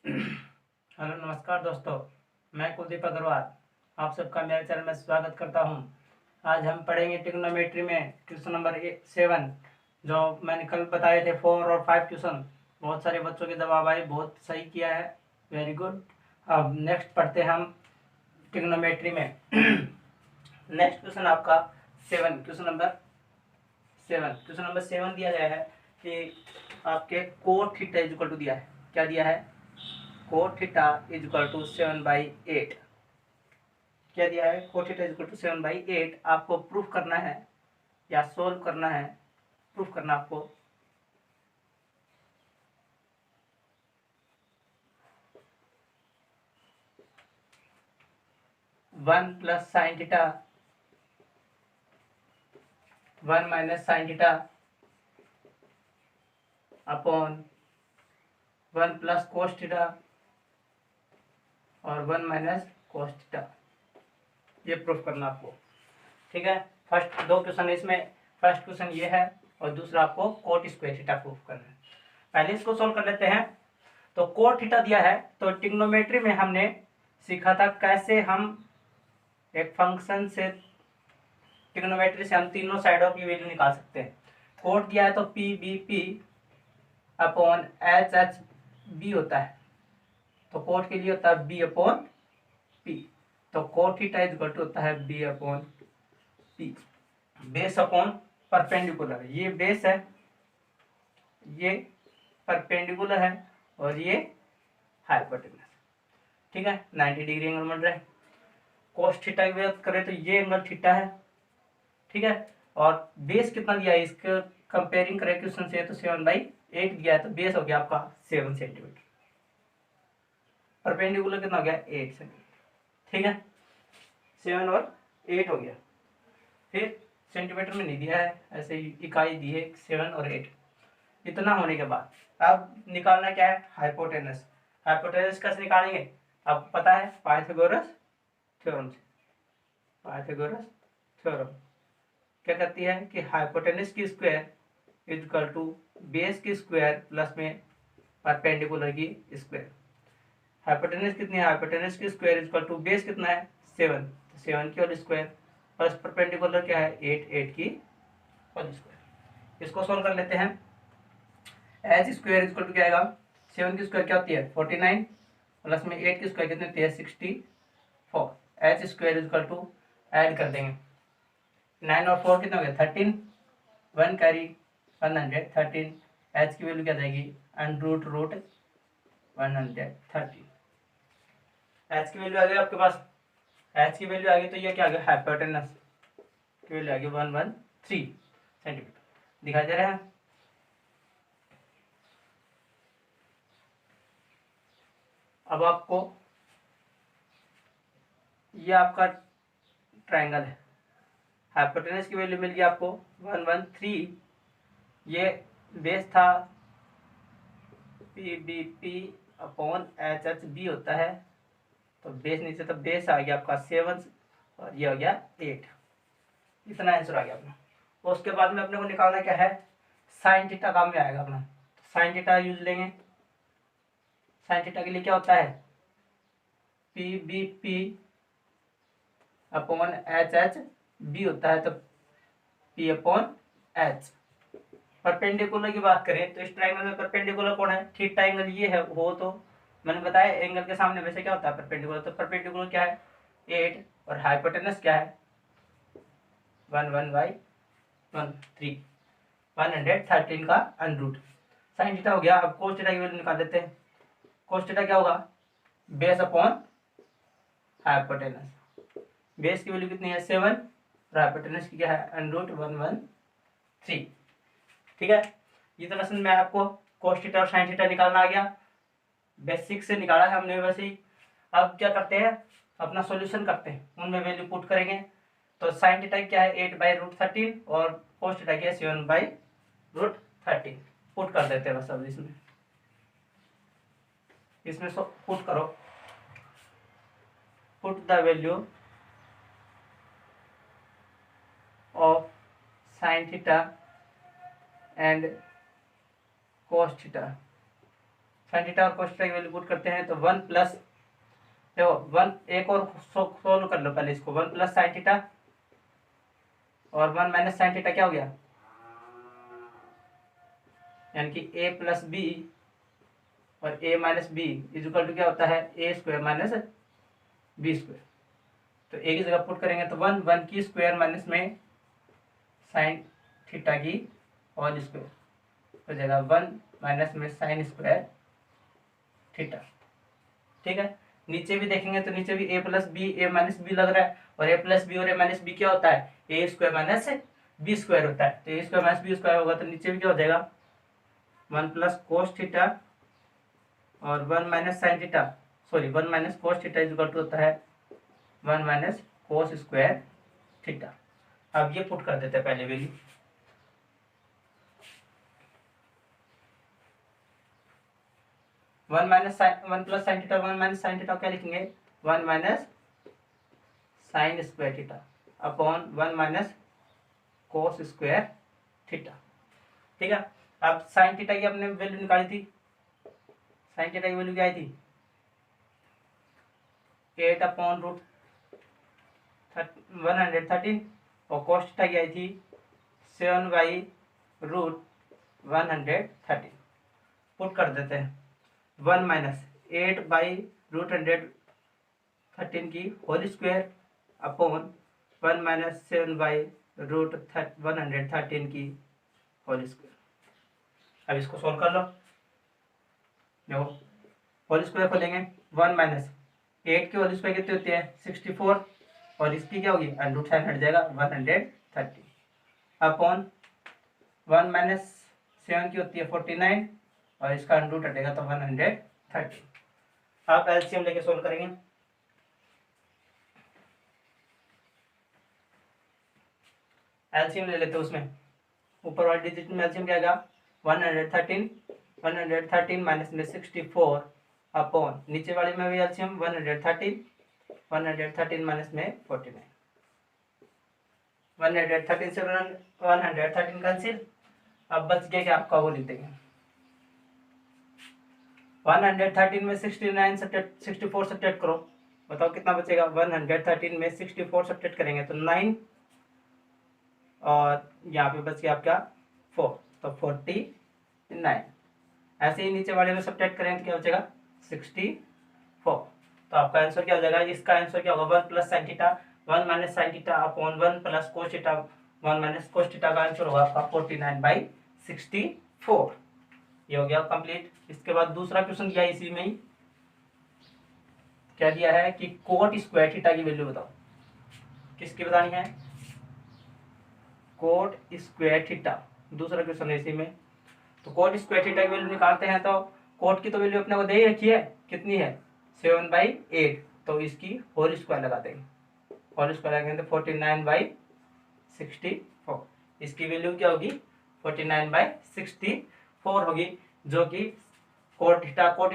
Hello नमस्कार दोस्तों, मैं कुलदीप अग्रवाल आप सबका मेरे चैनल में स्वागत करता हूं। आज हम पढ़ेंगे ट्रिग्नोमेट्री में क्वेश्चन नंबर 7, जो मैंने कल बताए थे 4 और 5 क्वेश्चन। बहुत सारे बच्चों के जवाब आए, बहुत सही किया है, वेरी गुड। अब नेक्स्ट पढ़ते हैं हम ट्रिग्नोमेट्री में। नेक्स्ट क्वेश्चन आपका 7, क्वेश्चन नंबर 7 दिया गया है कि आपके cot theta is equal to दिया है। क्या दिया है? Cot theta is equal to 7/8। क्या दिया है? Cot theta is equal to 7/8। आपको प्रूफ करना है या सोल्व करना है। प्रूफ करना आपको 1 plus sine theta 1 minus sine theta upon 1 plus cos theta और 1 माइनस कोस थीटा। ये प्रूफ करना आपको, ठीक है। फर्स्ट 2 क्वेश्चन इसमें, फर्स्ट क्वेश्चन ये है और दूसरा आपको कोट स्क्वायर थीटा प्रूफ करना है। पहले इसको सोल्व कर लेते हैं। तो कोट थीटा दिया है, तो ट्रिग्नोमेट्री में हमने सीखा था कैसे हम एक फंक्शन से, ट्रिग्नोमेट्री से हम तीनों साइडों की वैल्यू निकाल सकते हैं। कोट दिया है तो P B P upon H H B होता है, तो कोट के लिए होता है बी अपॉन पी। तो cot theta is equal to होता है B upon P. Base upon perpendicular, ये बेस है, ये परपेंडिकुलर है और ये हाइपोटेनस, ठीक है। 90 डिग्री एंगल बन रहा है। कोस थीटा की बात करें तो ये एंगल थीटा है, ठीक है। और बेस कितना दिया है, इसके कंपेयरिंग करें क्वेश्चन से तो 7/8 दिया है, तो बेस हो गया आपका 7 सेंटीमीटर। परपेंडिकुलर कितना हो गया? 8 सेंटीमीटर, ठीक है। 7 और 8 हो गया। फिर सेंटीमीटर में नहीं दिया है, ऐसे ही इकाई दी है 7 और 8। इतना होने के बाद अब निकालना क्या है? हाइपोटेनस। हाइपोटेनस कैसे निकालेंगे? अब पता है पाइथागोरस थ्योरम से। पाइथागोरस थ्योरम क्या कहती है कि हाइपोटेनस की square is equal to base की स्क्वायर प्लस में परपेंडिकुलर की स्क्वायर। हाइपोटेनस कितनी है? हाइपोटेनस की square is equal to base कितना है? 7, तो 7 की होल स्क्वायर प्लस परपेंडिकुलर क्या है? 8 की होल स्क्वायर। इसको सोल्व कर लेते हैं। एच स्क्वायर इक्वल टू क्या आएगा? 7 की स्क्वायर क्या होती है? 49 प्लस में 8 की स्क्वायर कितनी होती है? 64। H square equal to add कर देंगे, 9 और 4 कितना हो गया? 13, 1 कैरी 113। एच की वैल्यू क्या जाएगी? Under root 113। एच की वैल्यू आ गई आपके पास। एच की वैल्यू आ गई तो ये क्या आ गया? हाइपोटेनस की वैल्यू आ गई 113 सेंटीमीटर। दिखाई दे रहा है? अब आपको ये आपका ट्रायंगल है, हाइपोटेनस की वैल्यू मिल गई आपको 113। ये बेस था P B P upon H H B होता है, तो बेस नीचे, तो बेस आ गया आपका 7 और ये हो गया 8। इतना आंसर आ गया अपना। और उसके बाद में अपने को निकालना क्या है? साइन थीटा काम में आएगा अपना, तो साइन थीटा यूज लेंगे। साइन थीटा के लिए क्या होता है? P B P upon H H B होता है, तो पी अपॉन एच। परपेंडिकुलर की बात करें तो इस ट्रायंगल में परपेंडिकुलर कौन है? थीटा एंगल ये है, वो तो मैंने बताया एंगल के सामने वैसे क्या होता है? परपेंडिकुलर। तो परपेंडिकुलर क्या है? 8 और हाइपोटेनस क्या है? 1/113, 113 का अंडरूट। साइन थीटा हो गया। अब कोस थीटा की वैल्यू निकाल देते हैं। कोस थीटा क्या होगा? Base upon hypotenuse. बेस की वैल्यू कितनी है? 7 और हाइपोटेनस की क्या है? अंडरूट 113, ठीक है। ये तो लेसन में आपको कोस थीटा और साइन थीटा निकालना आ गया। बेसिक से निकाला है हमने वैसे ही। अब क्या करते हैं? अपना सॉल्यूशन करते हैं, उनमें वैल्यू पुट करेंगे। तो साइन थीटा क्या है? 8/√13 और कोस थीटा क्या है? 7/√13। पुट कर देते हैं बस। अब इसमें पुट करो। Put the value of sin θ and cos θ sine theta और कोस थीटा की वैल्यू पुट करते हैं तो 1 प्लस, देखो 1 एक और सोल्व कर लो पहले इसको, 1 प्लस साइन थीटा और 1 माइनस साइन थीटा क्या हो गया, यानी कि a प्लस बी और a minus B is equal to क्या होता है, a square minus B square. तो a की जगह पुट करेंगे तो 1 की स्क्वायर माइनस में साइन थीटा की होल स्क्वायर हो जाएगा 1 माइनस में साइन स्क्वायर थीटा। ठीक है, नीचे भी देखेंगे तो नीचे भी a plus B A minus B लग रहा है, और a प्लस बी और a माइनस बी क्या होता है, a square minus B square होता है। तो a square minus B square होगा तो नीचे भी क्या हो जाएगा 1 प्लस कोस थीटा और 1 minus sine theta, sorry 1 minus cos theta is equal to होता है 1 माइनस कोस स्क्वायर थीटा। अब ये पुट कर देते हैं पहले value, 1 plus sine theta 1 minus sine theta क्या लिखेंगे, 1 minus sine square theta upon 1 minus cos square theta. ठीक है, अब साइन थीटा की अपने वैल्यू निकाली थी, साइन थीटा की वैल्यू क्या आई थी 8 अपॉन रूट 113 और कोस थीटा की आई थी 7 बाई रूट 113। पुट कर देते हैं 1 माइनस 8 बाई रूट 113 की whole square upon 1 minus 7 by root 113 की होल स्क्वायर। अब इसको सोल्व कर लो, देखो होल स्क्वायर खोलेंगे 1 माइनस 8 की होल स्क्वायर कितनी होती है 64 और इसकी क्या होगी अंडर साइन हट जाएगा 130 अपॉन 1 माइनस 7 की होती है 49 और इसका अंडर हटेगा तो 130। आप एलसीएम लेके सोल्व करेंगे, एलसीएम ले लेते हैं उसमें, ऊपर वाले डिजिट में एलसीएम क्या आएगा 113 माइनस में 64 अपॉन नीचे वाले में भी एलसीएम 113 माइनस में 49, 113 से 113 कैंसिल। अब बच गया कि आपका वो लिख देंगे 113 में 64 सब्ट्रैक्ट करो, बताओ कितना बचेगा, 113 में 64 सब्ट्रैक्ट करेंगे तो 9 और यहाँ पे बच गया आपका 4 तो 49। ऐसे ही नीचे वाले में सब्ट्रैक्ट करेंगे तो क्या बचेगा 64। तो आपका आंसर क्या हो जाएगा, इसका आंसर क्या होगा 1 plus sine theta 1 minus sine theta upon 1 plus cos theta 1 minus cos theta का आंसर होगा आपका 49/64। ये हो गया कंप्लीट। इसके बाद दूसरा क्वेश्चन दिया इसी में ही, क्या दिया है कि कोट स्क्वायर थीटा की वैल्यू बताओ, किसकी बतानी है, कोट स्क्वायर थीटा। दूसरा क्वेश्चन है इसी में, तो कोट स्क्वायर थीटा की वैल्यू निकालते हैं तो कोट की तो वैल्यू अपने को दे ही रखी है, कितनी है 7/8, तो इसकी होल स्क्वायर लगा देंगे, होल स्क्वायर लगाएंगे तो 49/64। इसकी वैल्यू क्या होगी 49/64 होगी, जो कि कोट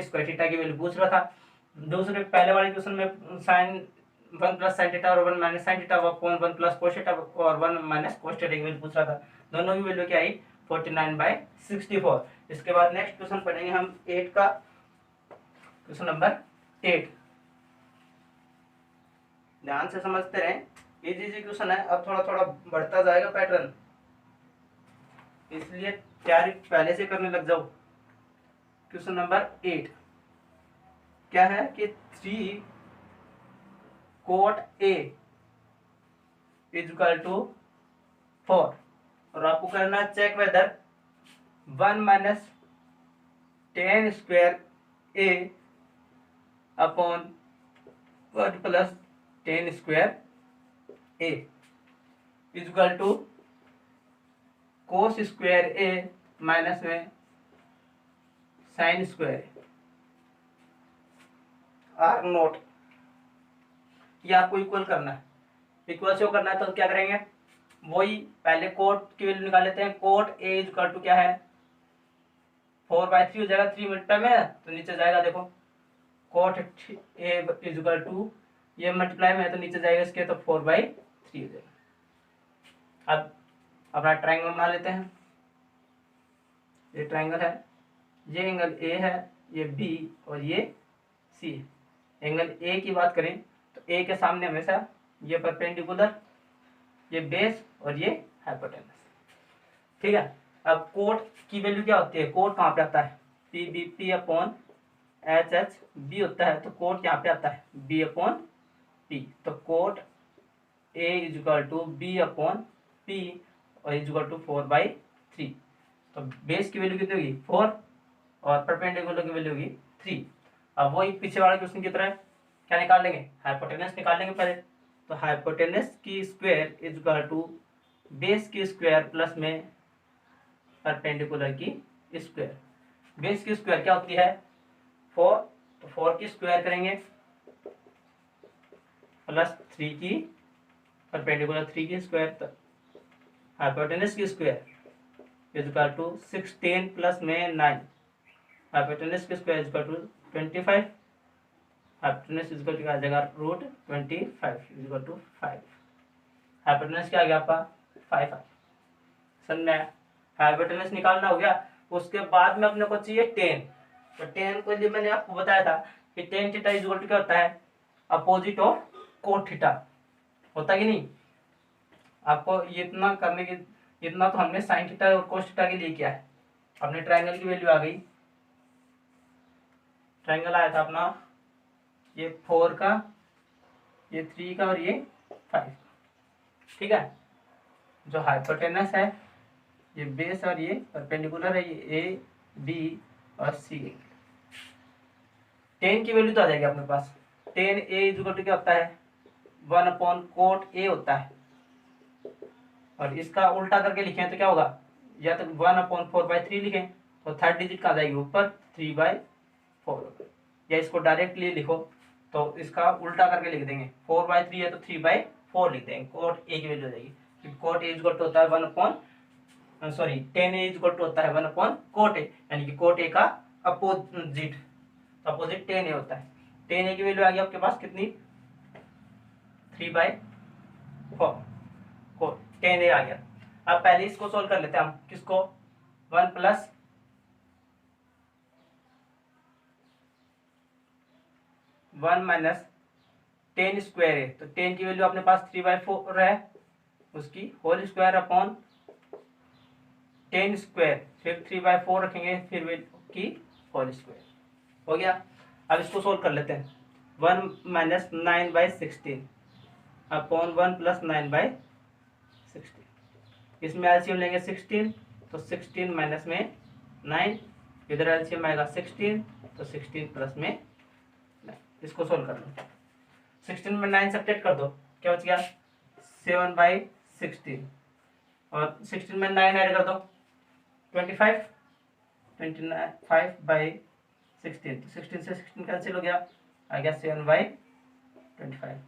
स्क्वायर थीटा की वैल्यू पूछ रहा था। दूसरे पहले वाले क्वेश्चन में साइन 1 प्लस साइन थीटा और 1 minus sine theta upon 1 plus cos theta और 1 माइनस कोस थीटा की वैल्यू पूछ रहा था, दोनों की वैल्यू क्या आई 49/64। इसके बाद नेक्स्ट क्वेश्चन पढ़ेंगे हम 8 का, क्वेश्चन नंबर 8। ध्यान से समझते रहें, इजी क्वेश्चन है, अब थोड़ा थोड़ा बढ़ता जाएगा पैटर्न, इसलिए तैयारी पहले से करने लग जाओ। क्वेश्चन नंबर 8 क्या है कि 3 cot A is equal to 4 और आपको करना है check whether 1 minus 10 square A upon 1 plus 10 square A is equal to cos square A minus में साइन स्क्वायर आर नोट, ये आपको इक्वल करना है। इक्वल से करना है तो क्या करेंगे, वही पहले कोट की वैल्यू निकाल लेते हैं। Cot A is equal to क्या है 4/3 हो जाएगा, 3 मल्टीप्लाई में तो नीचे जाएगा, देखो cot A is equal to ये मल्टीप्लाई में है तो नीचे जाएगा इसके तो 4/3 हो जाएगा। अब अपना ट्रायंगल बना लेते हैं, ये ट्रायंगल है, ये एंगल ए है ये बी और ये सी है। एंगल ए की बात करें तो ए के सामने हमेशा ये परपेंडिकुलर, ये बेस और ये हाइपोटेनस। ठीक है, अब कोट की वैल्यू क्या होती है, कोट कहाँ पे आता है, P B P upon H H B होता है, तो कोट यहाँ पे आता है बी अपॉन पी। तो cot A is equal to B upon P और इज इक्वल टू 4/3। तो बेस की वैल्यू कितनी होगी 4 और परपेंडिकुलर की वैल्यू होगी 3। अब वही पीछे वाले क्वेश्चन की तरह क्या निकाल लेंगे, हाइपोटेनस निकाल लेंगे पहले। तो हाइपोटेनस की square is equal to base की स्क्वायर प्लस में परपेंडिकुलर की स्क्वायर। बेस की स्क्वायर क्या होती है 4, तो 4 की स्क्वायर करेंगे प्लस 3 की परपेंडिकुलर 3 की स्क्वायर। तो हाइपोटेनस की square is equal to 16 plus में 9। हाइपोटेनस की square is equal to 25। Hypotenuse is equal to आ जाएगा root 25 is equal to 5। Hypotenuse क्या आ गया आपका 5। समझ में आया, हाइपोटेनस निकालना हो गया। उसके बाद में अपने को चाहिए टेन। तो टेन को लिए मैंने आपको बताया था कि tan theta is equal to क्या होता है, अपोजिट ऑफ कोट थीटा होता है कि नहीं। आपको ये इतना करने की, इतना तो हमने साइन थीटा और कोस थीटा के लिए किया है। अपने ट्रायंगल की वैल्यू आ गई, ट्रायंगल आया था अपना ये 4 का, ये 3 का और ये 5। ठीक है, जो हाइपोटेनस है ये बेस और ये परपेंडिकुलर है, ये ए बी और सी। टेन की वैल्यू तो आ जाएगी अपने पास। Tan A is equal to क्या होता है 1 अपॉन कोट ए होता है। और इसका उल्टा करके लिखें तो क्या होगा, या तो 1 अपॉन 4/3 लिखें तो थर्ड डिजिट कहाँ जाएगी ऊपर 3/4। या इसको डायरेक्टली लिखो तो इसका उल्टा करके लिख देंगे, 4/3 है तो 3/4 लिख देंगे, कोट ए की वैल्यू हो जाएगी। Cot A is equal to होता है 1 upon sorry tan A is equal to होता है 1 अपॉन कोट ए, यानी कि कोट ए का अपोजिट, अपोजिट टेन ए होता है। टेन ए की वैल्यू आ गई आपके पास कितनी 3/4, कोट टेन ए आ गया। अब पहले इसको सोल्व कर लेते हैं हम, किसको 1 plus one minus ten square है, तो टेन की वैल्यू अपने पास 3/4 है, उसकी होल स्क्वायर अपॉन 10 स्क्वायर, फिर 3/4 रखेंगे, फिर की होल स्क्वायर हो गया। अब इसको सोल्व कर लेते हैं, 1 माइनस 9/16 अपॉन 1 प्लस 9/16। इसमें एलसीएम लेंगे 16, तो 16 माइनस में 9, इधर एलसीएम आएगा 16, तो 16 प्लस में 9। इसको सोल्व कर लो, 16 में 9 सब्ट्रैक्ट कर दो, क्या बच गया 7/16 और 16 में 9 ऐड कर दो 25, 25/16, तो 16 से 16 कैंसिल हो गया, आ गया 7/25।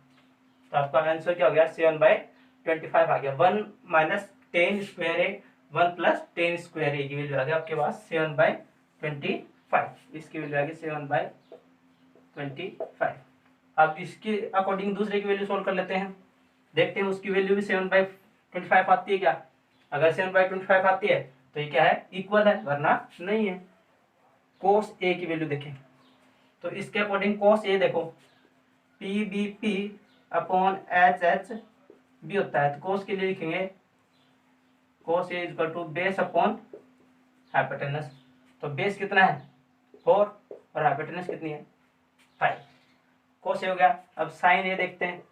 तो आपका आंसर क्या हो गया 7/25 आ गया। 1 माइनस 10 स्क्वायर ए 1 प्लस 10 स्क्वायर ए की वैल्यू आ गया आपके पास 7/25। इसकी वैल्यू आ गई 7/25। अब इसके अकॉर्डिंग दूसरे की वैल्यू सोल्व कर लेते हैं, देखते हैं उसकी वैल्यू भी 7/25 आती है क्या। अगर 7/25 आती है तो ये क्या है इक्वल है, वरना नहीं है। कोस ए की वैल्यू देखें तो इसके अकॉर्डिंग कोस ए देखो P B P upon H H B होता है, तो कोस के लिए लिखेंगे cos A equal to base upon hypotenuse. तो बेस कितना है 4 और हाइपोटेनस कितनी है 5। कोस ए हो गया। अब साइन ए देखते हैं,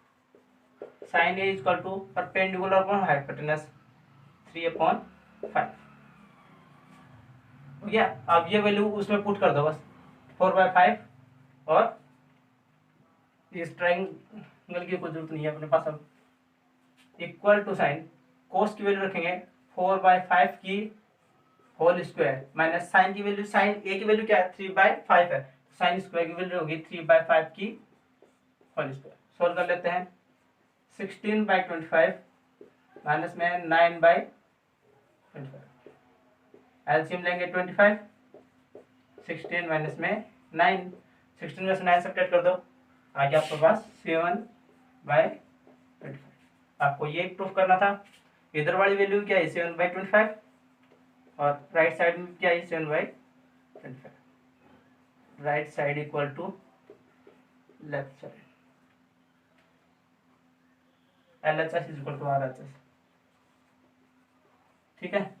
sine A equal to perpendicular upon hypotenuse 3/5 हो गया। अब ये वैल्यू उसमें पुट कर दो बस 4/5, और इस ट्रायंगल की कोई जरूरत नहीं है अपने पास। अब इक्वल टू साइन कोस की वैल्यू रखेंगे 4/5 की होल स्क्वायर माइनस साइन की वैल्यू, साइन ए की वैल्यू क्या है 3/5 है, साइन स्क्वायर की वैल्यू होगी 3/5 की होल स्क्वायर। सोल्व कर लेते हैं, 16/25 माइनस में 9/25, एलसीएम लेंगे 25, 16 माइनस में 9, 16 में से 9 सब्ट्रैक्ट कर दो, आगे आपके पास 7/25। आपको ये प्रूफ करना था। इधर वाली वैल्यू क्या है 7/25 और राइट साइड में क्या है 7/25। Right side equal to left side, LHS is equal to RHS। ठीक है,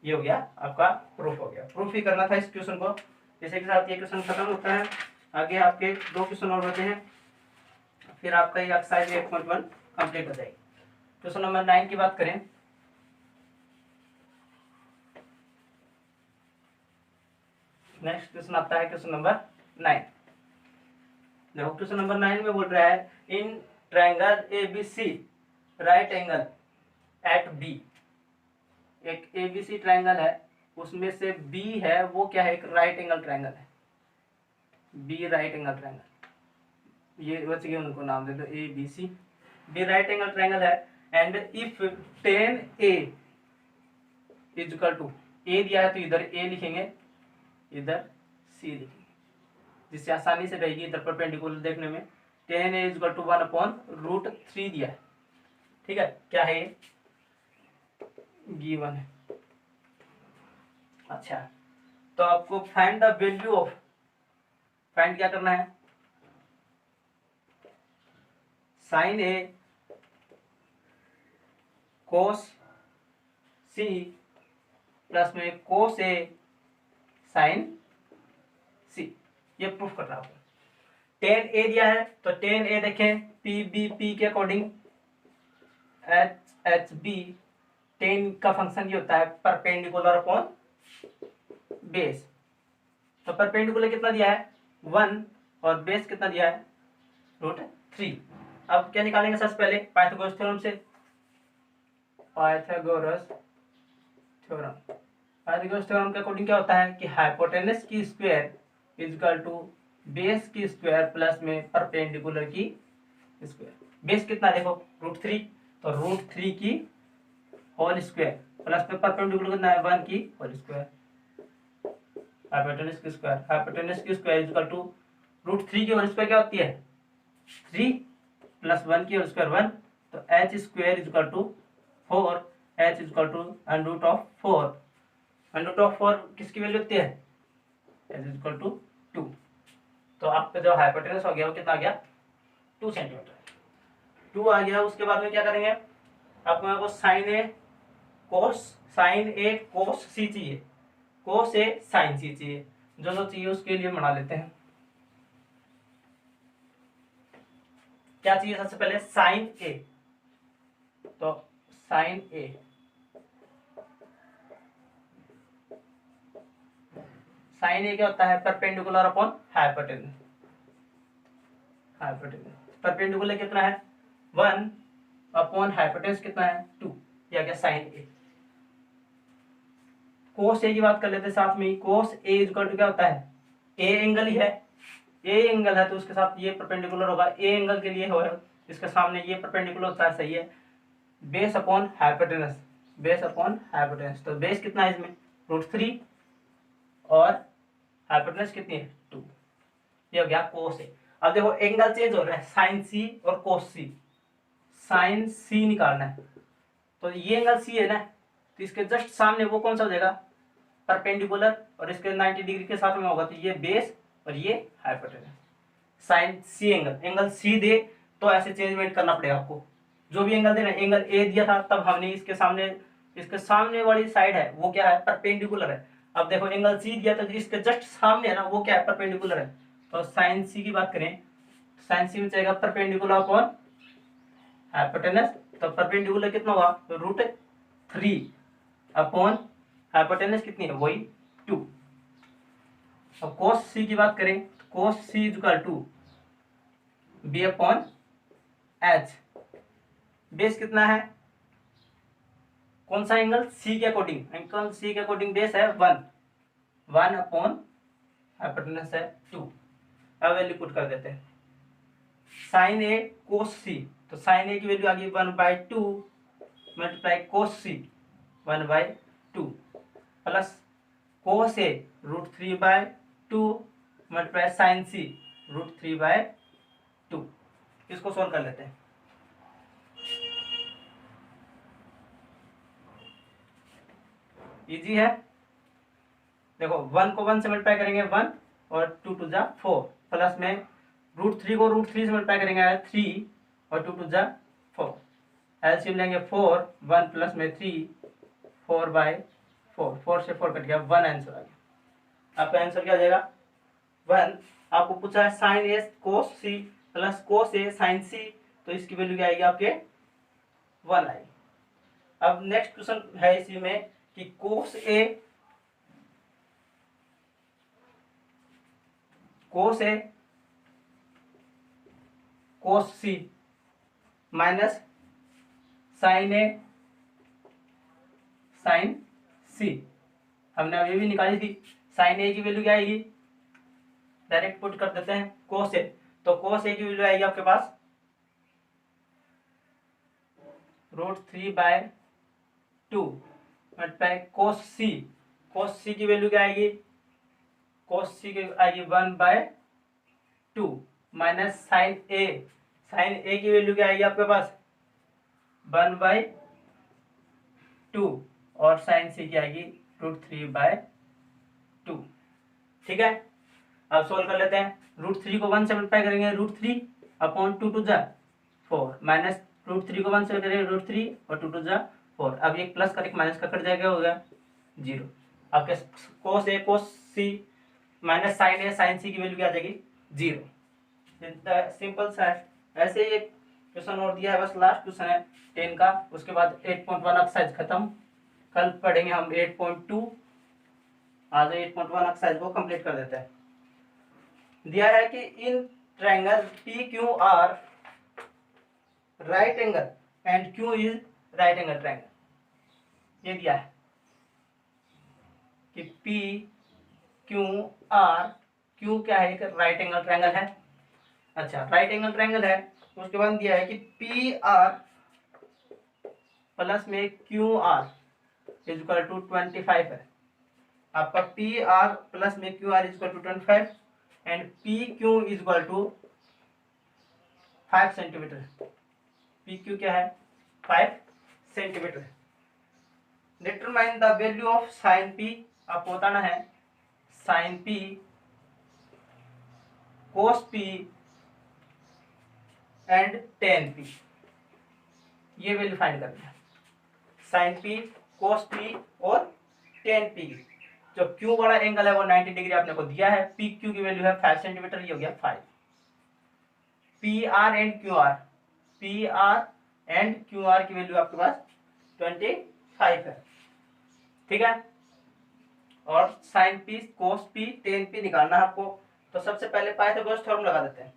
ये हो गया आपका प्रूफ, हो गया। प्रूफ ही करना था इस क्वेश्चन को। इसी के साथ ये क्वेश्चन खत्म होता है। आगे आपके 2 क्वेश्चन और बचे हैं, फिर आपका ये एक्सरसाइज 8.1 कंप्लीट हो जाएगी। क्वेश्चन नंबर 9 की बात करें, नेक्स्ट क्वेश्चन आता है क्वेश्चन नंबर 9। देखो क्वेश्चन नंबर 9 में बोल रहा है in triangle ABC right angle at B। एक ABC ट्रायंगल है, उसमें से B है वो क्या है, एक राइट एंगल ट्रायंगल है। B राइट एंगल ट्रायंगल, ये बच गया, उनको नाम दे दो ABC। B right angle triangle है and if 10A is equal to, A दिया है तो इधर A लिखेंगे, इधर C लिखेंगे, जिससे आसानी से रहेगी इधर परपेंडिकुलर देखने में। 10A इज इक्वल टू 1/√3 दिया है। ठीक है, क्या है ये, गिवन है। अच्छा, तो आपको find the value of, find क्या करना है, sine A cos C plus में कोस A साइन C, ये प्रूफ कर रहा हूं। 10A दिया है तो 10A देखें, PBP के अकॉर्डिंग HHB 10 का फंक्शन ये होता है परपेंडिकुलर अपॉन बेस। तो परपेंडिकुलर कितना दिया है 1 और बेस कितना दिया है √3। अब क्या निकालेंगे सबसे पहले, पाइथागोरस थ्योरम से। पाइथागोरस थ्योरम के अकॉर्डिंग क्या होता है कि हाइपोटेनस की square is equal to base की स्क्वायर प्लस में परपेंडिकुलर की स्क्वायर। बेस कितना देखो √3, तो √3 की होल स्क्वायर प्लस में परपेंडिकुलर कितना है 1 की होल स्क्वायर। हाइपोटेनस की स्क्वायर इज इक्वल टू √3 की होल स्क्वायर क्या होती है 3 प्लस 1 की होल स्क्वायर 1, तो h square is equal to 4, h is equal to √4। √4 किसकी वैल्यू होती है, h इज इक्वल टू 2। तो आपका जो हाइपोटेनस हो गया वो कितना आ गया 2 सेंटीमीटर, 2 आ गया। उसके बाद में क्या करेंगे, आपको साइन ए कोस सी चाहिए, कोस ए साइन सी चाहिए, जो जो चाहिए उसके लिए बना लेते हैं। क्या चाहिए सबसे पहले साइन ए, तो साइन ए क्या होता है परपेंडिकुलर अपॉन हाइपोटेनस। परपेंडिकुलर कितना है 1 अपॉन हाइपोटेनस कितना है 2, या क्या साइन ए। कोस ए की बात कर लेते हैं साथ में ही। कोस ए इक्वल टू क्या होता है, ए एंगल ही है, ए एंगल है तो उसके साथ ये परपेंडिकुलर होगा, ए एंगल के लिए होगा इसके सामने ये परपेंडिकुलर होता है, सही है। बेस अपॉन हाइपोटेनस, तो बेस कितना है इसमें √3 और हाइपोटेनस कितनी है 2, ये हो गया कोस ए। अब देखो एंगल चेंज हो रहा है, साइन सी और कोस सी, साइन सी निकालना है, तो ये एंगल सी है ना, तो इसके जस्ट सामने वो कौन सा हो जाएगा परपेंडिकुलर, और इसके 90 डिग्री के साथ में होगा, तो ये बेस और ये hypotenuse. Sine C angle C दे तो ऐसे चेंजमेंट करना पड़ेगा आपको। जो भी एंगल दे रहे, एंगल ए दिया था तब हमने इसके सामने वाली साइड है वो क्या है परपेंडिकुलर है। अब देखो एंगल सी दिया था, इसके जस्ट सामने है ना वो क्या है परपेंडिकुलर है। तो साइन सी की बात करें, साइन सी में जाएगा परपेंडिकुलर अपॉन हाइपोटेनस, तो परपेंडिकुलर कितना होगा √3 अपॉन हाइपोटेनस कितनी है वही 2। अब कोस सी की बात करें, cos C is equal to B upon H. Base कितना है, कौन सा एंगल सी के अकॉर्डिंग, एंगल सी के अकॉर्डिंग बेस है 1 अपॉन हाइपोटेनस है 2। अब वैल्यू पुट कर देते हैं, साइन ए कोस सी, तो साइन ए की वैल्यू आ गई 1/2 मल्टीप्लाई कोस सी 1/2 प्लस कोस ए √3/2 मल्टीप्लाई साइन सी √3/2। इसको सोल्व कर लेते हैं। इजी है, देखो 1 को 1 से मल्टीप्लाई करेंगे 1 और 2 2 जा 4 प्लस में √3 को √3 से मल्टीप्लाई करेंगे 3 और 2 2 जा 4 एलसीएम लेंगे 4 1 प्लस में 3 4/4 4 से 4 कट गया 1 आंसर आ गया। आपका आंसर क्या आ जाएगा 1। आपको पूछा है साइन ए कोस सी प्लस कोस ए साइन सी, तो इसकी वैल्यू क्या आएगी आपके 1 आएगी। अब नेक्स्ट क्वेश्चन है इसी में कि कोस ए कोस सी माइनस साइन ए साइन सी। हमने अभी भी निकाली थी। साइन ए की वैल्यू क्या आएगी, डायरेक्ट पुट कर देते हैं कोस ए, तो कोस ए की वैल्यू आएगी आपके पास √3/2 मल्टीप्लाई कोस सी की वैल्यू क्या आएगी, कोस सी की आएगी 1/2 माइनस साइन ए की वैल्यू क्या आएगी आपके पास 1/2 और साइन सी की आएगी √3/2। ठीक है, अब सोल्व कर लेते हैं। √3 को 1 से मल्टीप्लाई करेंगे √3 अपॉन 2 2 जा 4 माइनस √3 को 1 से करेंगे √3 और 2 2 जा 4। अब एक प्लस का एक माइनस का कट जाएगा, हो गया 0। आपके कोस ए कोस सी माइनस साइन ए साइन सी की वैल्यू क्या आ जाएगी 0। सिंपल सा है। ऐसे ही एक क्वेश्चन और दिया है, बस लास्ट क्वेश्चन है 10 का, उसके बाद 8.1 एक्सरसाइज खत्म। कल पढ़ेंगे हम 8.2। आज 8.1 एक्सरसाइज को कंप्लीट कर देते हैं। दिया है कि in triangle P Q R right angle and Q is right angle triangle. ये दिया है कि पी क्यू आर, क्यू क्या है, एक राइट एंगल ट्रायंगल है। अच्छा, राइट एंगल ट्रायंगल है। उसके बाद दिया है कि पी आर प्लस में Q R is equal to 25 है। आपका पी आर प्लस में Q R is equal to 25 and P Q is equal to 5 centimetre. P Q क्या है 5 centimetre. Determine the value of sine P. आपको बताना है sine P cos P and tan P. ये value find करनी है sine P cos P और tan P. जो क्यू वाला एंगल है वो 90 डिग्री आपने को दिया है। पी क्यू की वैल्यू है 5 सेंटीमीटर, ये हो गया 5। P R and Q are, P R and Q R की वैल्यू आपके पास 25 है। ठीक है, और sign P cos P tan P निकालना है आपको। तो सबसे पहले पाइथागोरस थ्योरम लगा देते हैं।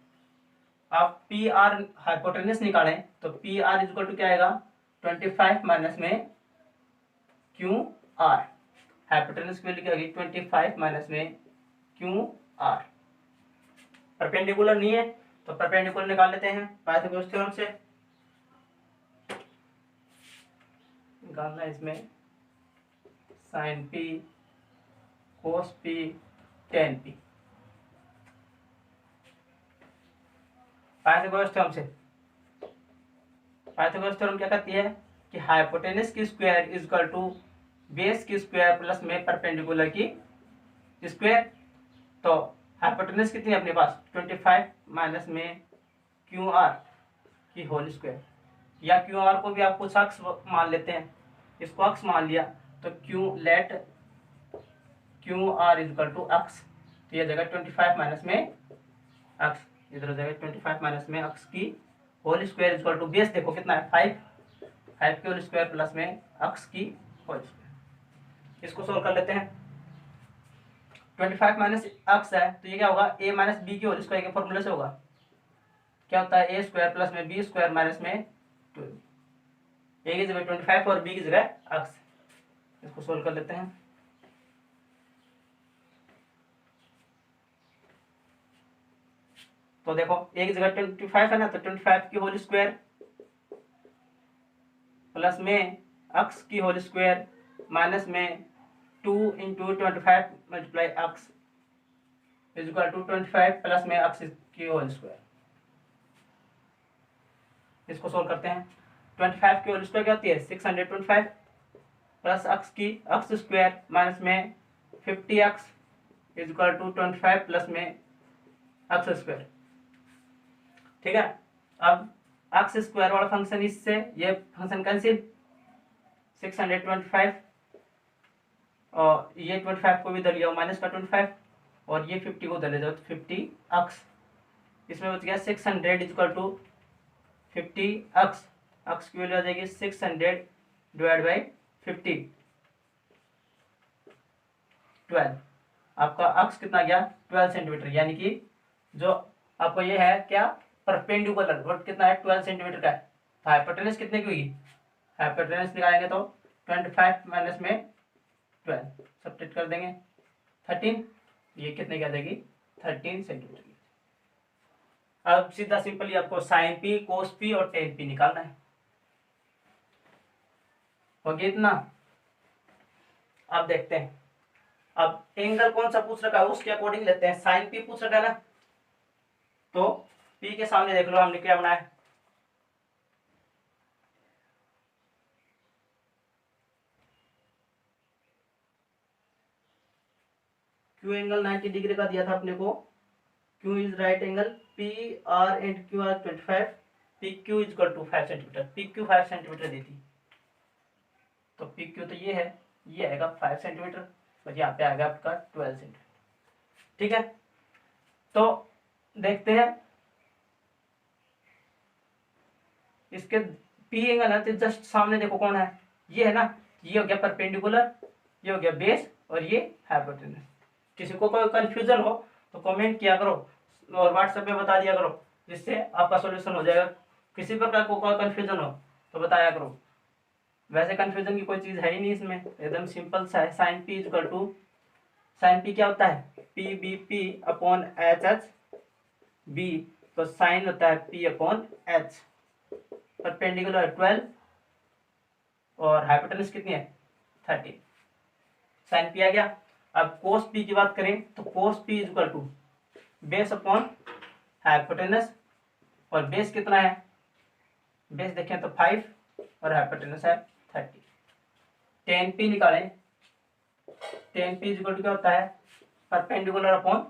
आप पी आर हाइपोटेनस निकालें तो पी आर इक्वल टू क्या आएगा 25 माइनस में क्यू आर। हाइपोटेनस की वैल्यू क्या होगी 25 माइनस में क्यू आर। परपेंडिकुलर नहीं है तो परपेंडिकुलर निकाल लेते हैं पाइथागोरस थ्योरम से। निकालना है इसमें sine P cos P tan P. Pythagoras theorem क्या कहती है कि हाइपोटेनस की square is equal to base की स्क्वायर प्लस में परपेंडिकुलर की स्क्वायर। तो हाइपोटेनस कितनी है अपने पास 25 माइनस में क्यू आर की होल स्क्वायर, या क्यू आर को भी आप कुछ अक्स मान लेते हैं। इसको अक्स मान लिया तो let Q R is equal to x. तो यह जगह 25 माइनस में अक्स, इधर जगह 25 माइनस में अक्स की whole square equal to base देखो कितना है 5 की होल स्क्वायर प्लस में अक्स की होल स्क्वायर। इसको सोल्व कर लेते हैं। 25 माइनस अक्स है तो ये क्या होगा a माइनस बी की होल स्क्वायर के फॉर्मूले से होगा। क्या होता है a स्क्वायर प्लस में बी स्क्वायर माइनस में 2। a की जगह 25 और b की जगह अक्स। इसको सोल्व कर लेते हैं। तो देखो a की जगह 25 है ना, तो 25 की होल स्क्वायर प्लस में अक्स की होल स्क्वायर माइनस में 2 into 25 multiply x is equal to 25 plus में अक्स की होल स्क्वायर। इसको सोल्व करते हैं। 25 की होल स्क्वायर क्या होती है 625 प्लस अक्स की अक्स स्क्वायर माइनस में 50 अक्स इज इक्वल टू 25 प्लस में एक्स स्क्वायर। ठीक है, अब एक्स स्क्वायर वाला फंक्शन इससे ये फंक्शन कैंसिल, 625 और ये 25 को भी उधर लिया माइनस का 25 और ये 50 को उधर ले जाओ तो 50 एक्स, इसमें बच गया 600 इक्वल टू 50 एक्स, एक्स की वैल्यू आ जाएगी 600 डिवाइड बाई 50, 12। आपका एक्स कितना गया 12 सेंटीमीटर, यानी कि जो आपको ये है क्या परपेंडिकुलर वर्ड कितना है 12 सेंटीमीटर का है। तो हाइपोटेनस कितने की होगी, हाइपोटेनस निकालेंगे तो 25 माइनस में 12 सब्ट्रैक्ट कर देंगे 13, ये कितने की आ जाएगी 13 सेंटीमीटर की। अब सीधा सिंपली आपको साइन पी कोस पी और टेन पी निकालना है, हो गया इतना। अब देखते हैं, अब एंगल कौन सा पूछ रखा है उसके अकॉर्डिंग लेते हैं। साइन पी पूछ रखा है ना, तो पी के सामने देख लो हमने क्या बनाया, क्यू एंगल 90 डिग्री का दिया था अपने को, Q is right angle P R and Q R 25, P Q is equal to 5 centimetre, P Q 5 centimetre दी थी, तो पी क्यू तो ये है, ये आएगा 5 सेंटीमीटर और यहाँ पे आएगा आपका 12 सेंटीमीटर। ठीक है, तो देखते हैं इसके पी एंगल है तो जस्ट सामने देखो कौन है, ये है ना, ये हो गया परपेंडिकुलर, ये हो गया बेस और ये हाइपोटेनस। किसी को कोई कंफ्यूजन हो तो कमेंट किया करो और व्हाट्सएप पे बता दिया करो, जिससे आपका सॉल्यूशन हो जाएगा। किसी प्रकार को कोई कंफ्यूजन हो तो बताया करो, वैसे कंफ्यूजन की कोई चीज़ है ही नहीं इसमें, एकदम सिंपल सा है। Sine P equal to, sine P क्या होता है P B P upon H H B, तो साइन होता है पी अपॉन एच, परपेंडिकुलर 12 और हाइपोटेनस कितनी है 30, साइन पी आ गया। अब कोस पी की बात करें तो cos P is equal to base upon hypotenuse, और बेस कितना है, बेस देखें तो 5 और हाइपोटेनस है 30। टेन पी निकालें, tan P is equal to क्या होता है परपेंडिकुलर अपॉन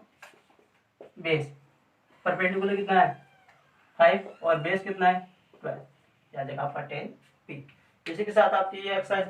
बेस, परपेंडिकुलर कितना है 5 और बेस कितना है 12, या देखा आपका 10 पी। इसी के साथ आपकी ये एक्सरसाइज